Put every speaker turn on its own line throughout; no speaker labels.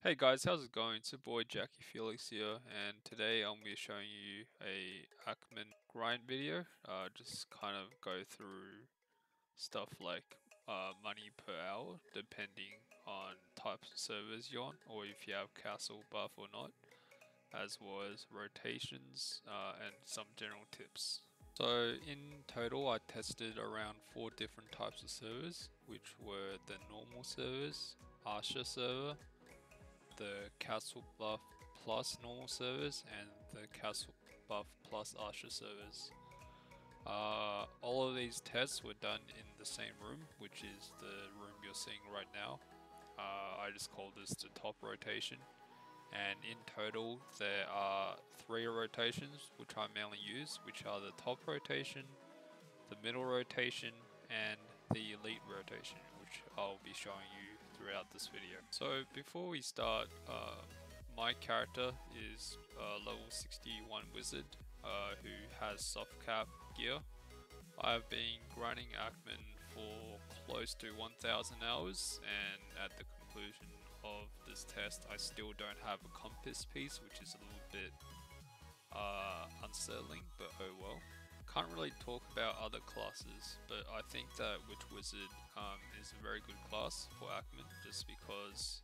Hey guys, how's it going? It's your boy Jackie Felix here, and today I'm going to be showing you a Aakman grind video. Just kind of go through stuff like money per hour, depending on types of servers you're on, or if you have castle buff or not, as well as rotations and some general tips. So in total, I tested around 4 different types of servers, which were the normal servers, Asha server, the Castle Buff plus normal servers, and the Castle Buff plus Asha servers. All of these tests were done in the same room, which is the room you're seeing right now. I just call this the top rotation. And in total, there are 3 rotations which I mainly use, which are the top rotation, the middle rotation, and the elite rotation, which I'll be showing you throughout this video. So before we start, my character is a level 61 wizard who has soft cap gear. I've been grinding Aakman for close to 1000 hours, and at the conclusion of this test I still don't have a compass piece, which is a little bit unsettling, but oh well. Can't really talk about other classes, but I think that Witch Wizard is a very good class for Aakman, just because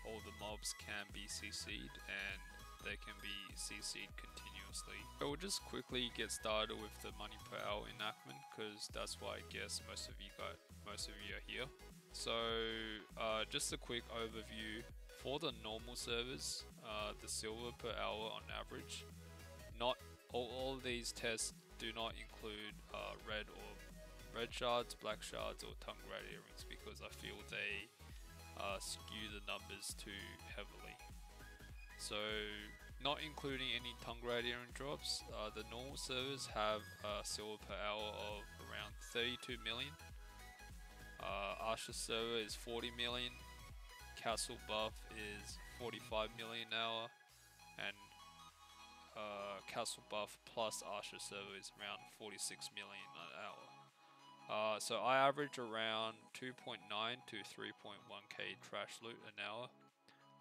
all the mobs can be CC'd and they can be CC'd continuously. So we'll just quickly get started with the money per hour in Aakman, because that's why I guess most of you are here. So just a quick overview for the normal servers, the silver per hour on average. Not all of these tests do not include red shards, black shards, or tongue radiator rings, because I feel they skew the numbers too heavily. So, not including any tongue radiator ring drops, the normal servers have a silver per hour of around 32 million. Asha server is 40 million. Castle buff is 45 million an hour, and Castle buff plus Asha server is around 46 million an hour. So I average around 2.9 to 3.1k trash loot an hour,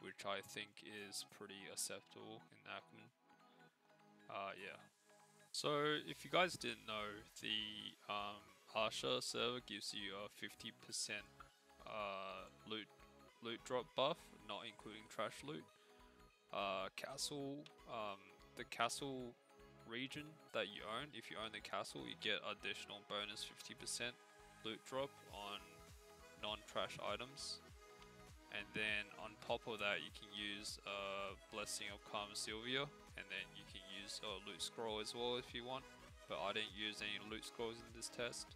which I think is pretty acceptable in Aakman. Yeah. So if you guys didn't know, the Asha server gives you a 50% loot drop buff, not including trash loot. Castle, the castle region that you own, if you own the castle, you get additional bonus 50% loot drop on non-trash items. And then on top of that, you can use Blessing of Carmen Sylvia, and then you can use a loot scroll as well if you want, but I didn't use any loot scrolls in this test.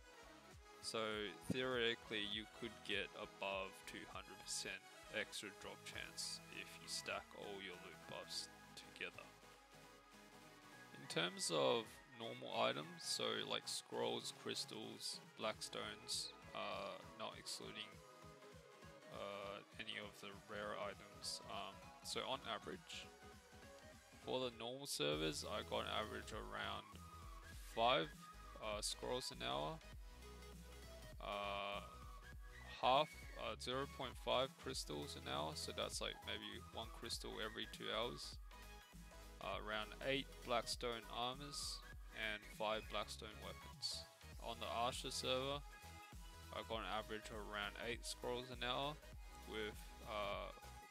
So theoretically you could get above 200% extra drop chance if you stack all your loot buffs together. In terms of normal items, so like scrolls, crystals, blackstones, not excluding any of the rare items. So on average, for the normal servers, I got an average around 5 scrolls an hour, half 0.5 crystals an hour, so that's like maybe 1 crystal every 2 hours, around 8 blackstone armors, and 5 blackstone weapons. On the Asha server, I got an average of around 8 scrolls an hour, with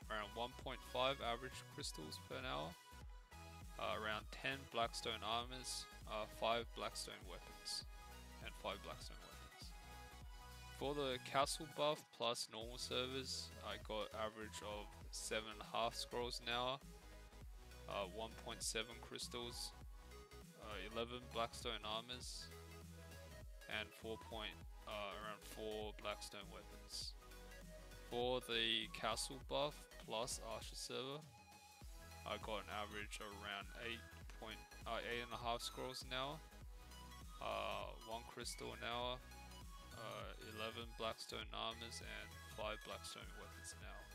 around 1.5 average crystals per hour, around 10 blackstone armors, 5 blackstone weapons, and 5 blackstone weapons. For the castle buff plus normal servers, I got average of 7.5 scrolls an hour, 1.7 crystals, 11 blackstone armors, and around 4 blackstone weapons. For the castle buff plus Asha server, I got an average of around 8.5 scrolls an hour, 1 crystal an hour, 11 blackstone armors, and 5 blackstone weapons an hour.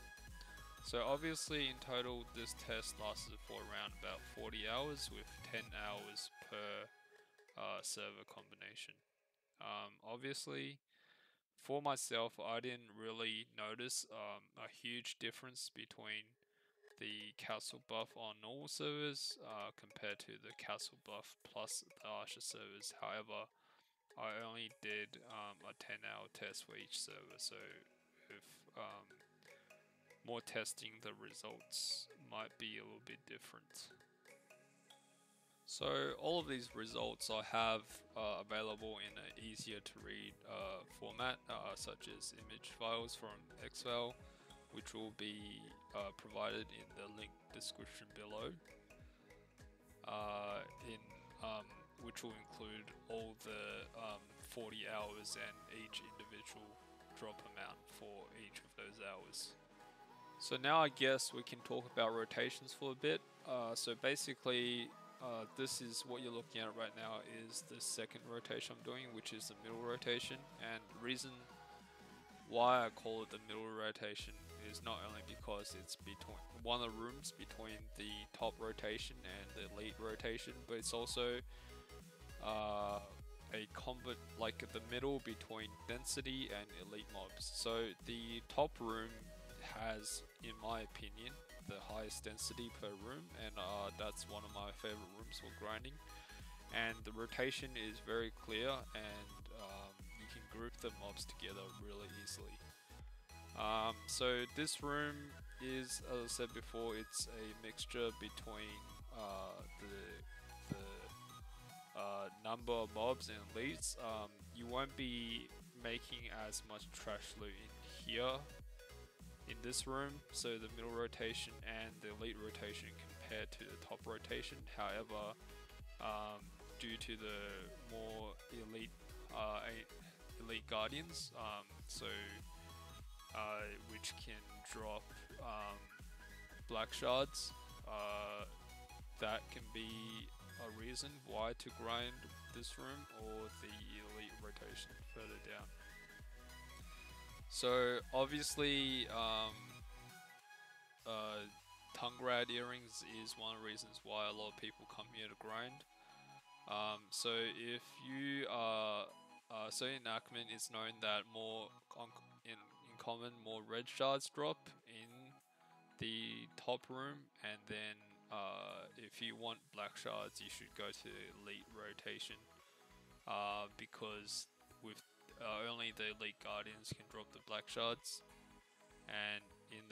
So obviously in total this test lasted for around about 40 hours, with 10 hours per server combination. Obviously for myself, I didn't really notice a huge difference between the castle buff on normal servers compared to the castle buff plus the Archer servers. However, I only did a 10-hour test for each server, so if more testing, the results might be a little bit different. So all of these results I have available in an easier to read format, such as image files from Excel, which will be provided in the link description below, which will include all the 40 hours and each individual drop amount for each of those hours. So now I guess we can talk about rotations for a bit. So basically, this is what you're looking at right now is the second rotation I'm doing, which is the middle rotation. And the reason why I call it the middle rotation is not only because it's between one of the rooms between the top rotation and the elite rotation, but it's also a combat, like the middle between density and elite mobs. So the top room has, in my opinion, the highest density per room, and that's one of my favorite rooms for grinding. And the rotation is very clear, and you can group the mobs together really easily. So this room is, as I said before, it's a mixture between the number of mobs and elites. You won't be making as much trash loot in here in this room, so the middle rotation and the elite rotation compared to the top rotation. However, due to the more elite guardians, which can drop black shards, that can be a reason why to grind this room or the elite rotation further down. So obviously, Tungrad earrings is one of the reasons why a lot of people come here to grind. So if you are, so in Aakman, it's known that in common, more red shards drop in the top room, and then if you want black shards, you should go to elite rotation, because with only the elite guardians can drop the black shards, and in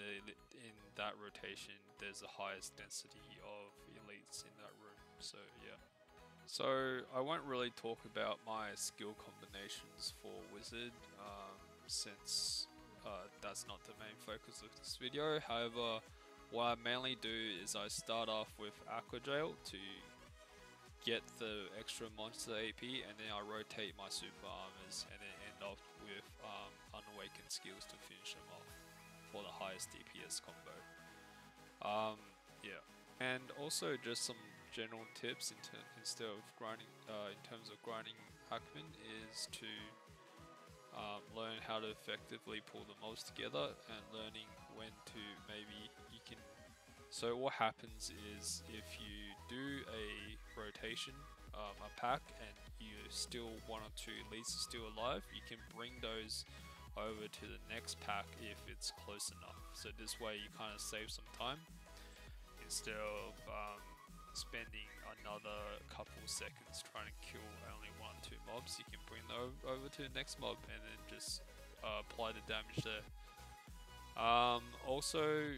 that rotation, there's the highest density of elites in that room. So yeah. So I won't really talk about my skill combinations for wizard, since that's not the main focus of this video. However, what I mainly do is I start off with Aqua Jail to get the extra monster AP, and then I rotate my super armors, and then end up with unawakened skills to finish them off for the highest DPS combo. Yeah, and also just some general tips instead of grinding, in terms of grinding Aakman, is to learn how to effectively pull the mobs together, and learning when to maybe you can. So what happens is, if you do a rotation, a pack, and you still one or two elites are still alive, you can bring those over to the next pack if it's close enough. So this way you kind of save some time instead of spending another couple seconds trying to kill only 1 or 2 mobs. You can bring them over to the next mob and then just apply the damage there. Also, in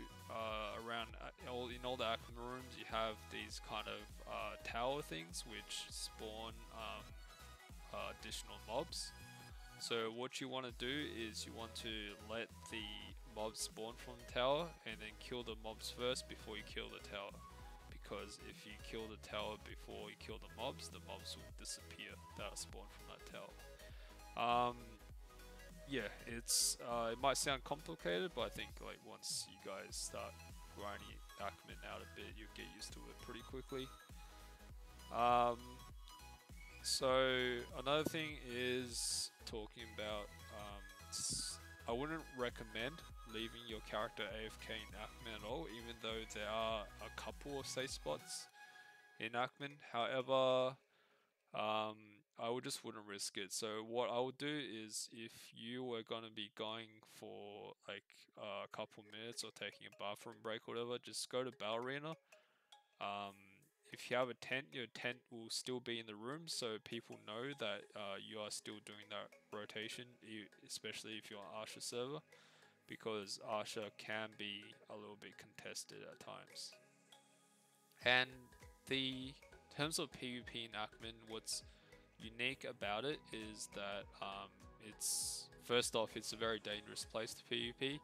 all the Aakman rooms, you have these kind of tower things which spawn additional mobs. So what you want to do is you want to let the mobs spawn from the tower, and then kill the mobs first before you kill the tower. Because if you kill the tower before you kill the mobs will disappear that are spawned from that tower. Yeah, it might sound complicated, but I think like once you guys start grinding Aakman out a bit, you'll get used to it pretty quickly. So another thing is talking about, I wouldn't recommend leaving your character AFK in Aakman at all, even though there are a couple of safe spots in Aakman. However, I would just wouldn't risk it. So what I would do is, if you were gonna be going for like a couple minutes or taking a bathroom break or whatever, just go to Battle Arena. Um, if you have a tent, your tent will still be in the room, so people know that you are still doing that rotation, especially if you're on Asha server, because Asha can be a little bit contested at times. And the in terms of PvP in Aakman, what's unique about it is that it's first off, it's a very dangerous place to PvP.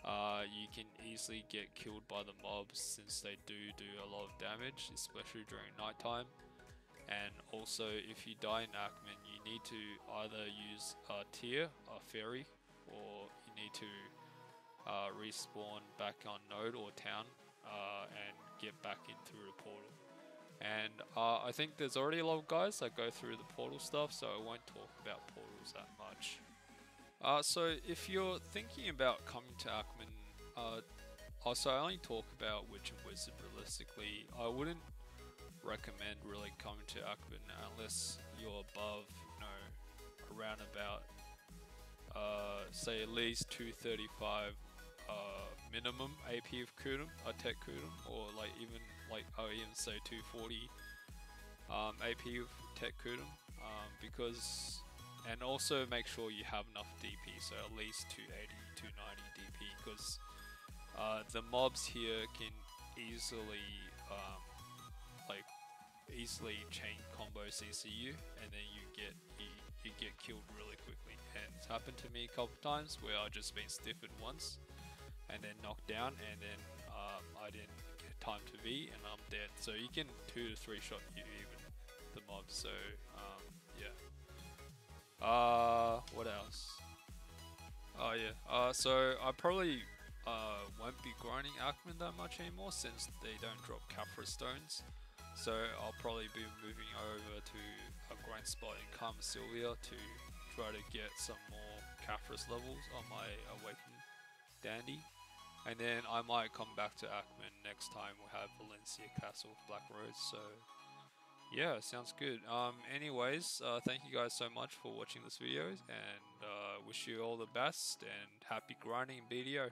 You can easily get killed by the mobs since they do a lot of damage, especially during nighttime. And also, if you die in Aakman, you need to either use a tier, a ferry, or you need to respawn back on node or town and get back in through the portal. And I think there's already a lot of guys that go through the portal stuff, so I won't talk about portals that much. So if you're thinking about coming to Aakman, also I only talk about Witch and Wizard realistically. I wouldn't recommend really coming to Aakman unless you're above, around about, say at least 235 minimum AP of Kudum, Tech Kudum, or like even like I would even say 240 AP of Tech Kudum, because, and also make sure you have enough DP, so at least 280, 290 DP, because the mobs here can easily easily chain combo CCU, and then you get killed really quickly. And it's happened to me a couple times where I just been stiffed once and then knocked down, and then I didn't get time to V and I'm dead. So you can 2 to 3 shot you even the mobs. So yeah. What else? Oh yeah. So I probably won't be grinding Aakman that much anymore since they don't drop Caphras stones. So I'll probably be moving over to a grind spot in Karma Sylvia to try to get some more Caphras levels on my Awakened Dandy. And then I might come back to Aakman next time we'll have Valencia Castle Black Rose. So yeah, sounds good. Anyways, thank you guys so much for watching this video, and wish you all the best and happy grinding BDO.